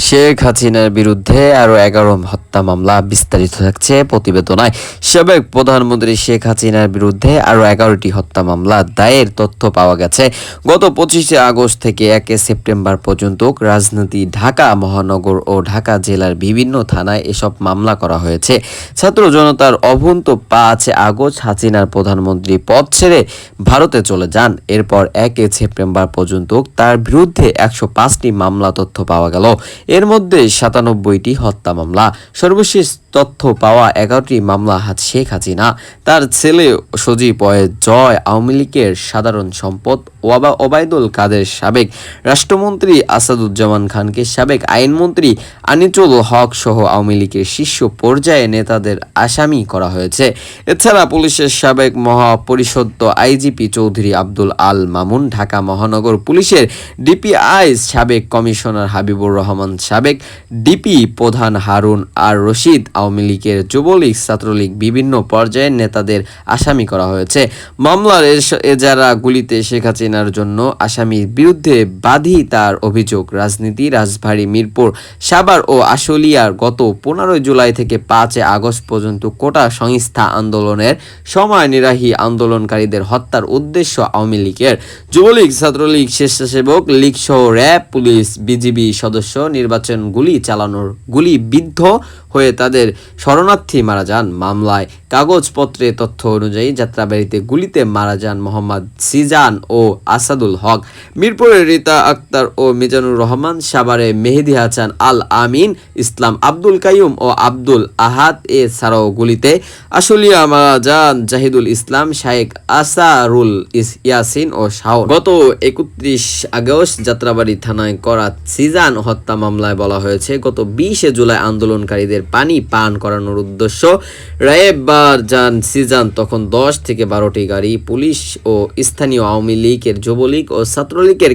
শেখ হাসিনার বিরুদ্ধে আরও ১১ হত্যা মামলা, বিস্তারিত থাকছে প্রতিবেদনায়। সাবেক প্রধানমন্ত্রী শেখ হাসিনার বিরুদ্ধে আরও ১১টি হত্যা মামলা দায়ের তথ্য পাওয়া গেছে। গত ২৫শে আগস্ট থেকে ১ সেপ্টেম্বর পর্যন্ত রাজধানী ঢাকা মহানগর ও ঢাকা জেলার বিভিন্ন থানায় এসব মামলা করা হয়েছে। ছাত্র জনতার অভ্যন্ত ৫ আগস্ট হাসিনার প্রধানমন্ত্রী পদ ছেড়ে ভারতে চলে যান। এরপর ১ সেপ্টেম্বর পর্যন্ত তার বিরুদ্ধে ১০৫টি মামলা তথ্য পাওয়া গেল। এর মধ্যে ৯৭টি হত্যা মামলা। সর্বশেষ তথ্য পাওয়া ১১টি মামলা শেখ হাসিনা, তার ছেলে সজীব ওয়াজেদ জয়, আওয়ামী লীগের সাধারণ সম্পাদক ওবায়দুল কাদের, সাবেক রাষ্ট্রমন্ত্রী আসাদুজ্জামান খানকে, সাবেক আইনমন্ত্রী আনিসুল হক সহ আওয়ামী লীগের শীর্ষ পর্যায়ে নেতাদের আসামি করা হয়েছে। এছাড়া পুলিশের সাবেক মহাপরিষদ আইজিপি চৌধুরী আব্দুল আল মামুন, ঢাকা মহানগর পুলিশের ডিপিআই সাবেক কমিশনার হাবিবুর রহমান, সাবেক ডিপি প্রধান হারুন আর রশিদ, আওয়ামী লীগের যুবলীগ ছাত্রলীগ বিভিন্ন পর্যায়ের নেতাদের আসামি করা হয়েছে। মামলার এজারা গুলিতে শেখ হাসিনার জন্য আসামির বিরুদ্ধে বাদী তার অভিযোগ, রাজনীতি রাজবাড়ী, মিরপুর, সাভার ও আশুলিয়ার গত ১৫ জুলাই থেকে ৫ আগস্ট পর্যন্ত কোটা সংস্থা আন্দোলনের সময় নিরাহী আন্দোলনকারীদের হত্যার উদ্দেশ্য আওয়ামী লীগের যুবলীগ ছাত্রলীগ স্বেচ্ছাসেবক লীগ সহ র্যাব, পুলিশ, বিজিবি সদস্য নির্বাচন গুলি চালানোর গুলিবিদ্ধ হয়ে তাদের শরণার্থী মারা যান। মামলায় কাগজপত্রে তথ্য অনুযায়ী যাত্রাবাড়িতে গুলিতে মারা যান মোহাম্মদ সিজান ও আসাদুল হক, মিরপুরে রীতা আক্তার ও মিজানুর রহমান, সাভারে মেহেদি হাসান, আল আমিন, ইসলাম, আব্দুল কাইয়ুম ও আব্দুল আহাদ। এছাড়াও গুলিতে আশুলিয়া মারা যান জাহিদুল ইসলাম, শাহেক আসারুল ইয়াসিন ও শাওন। গত ৩১ আগস্ট যাত্রাবাড়ি থানায় করা সিজান হত্যা মামলায় বলা হয়েছে, গত ২০ জুলাই আন্দোলনকারীদের পানি পান করানোর উদ্দেশ্য রায়েববার যান সিজান। তখন ১০ থেকে ১২টি গাড়ি, পুলিশ ও স্থানীয় আওয়ামী লীগের, যুবলীগ ও ছাত্রলীগের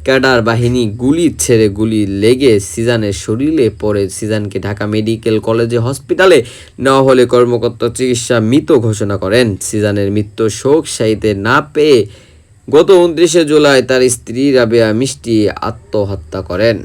ক্যাডার বাহিনী গুলি ছেড়ে গুলি লেগে সিজানের শরীরে পড়ে। সিজানকে ঢাকা মেডিকেল কলেজে হসপিটালে নেওয়া হলে কর্মকর্তা চিকিৎসা মৃত ঘোষণা করেন। সিজানের মৃত্যু শোক সাইতে না পেয়ে গত ২৯ জুলাই তার স্ত্রী রাবেয়া মিষ্টি আত্মহত্যা করেন।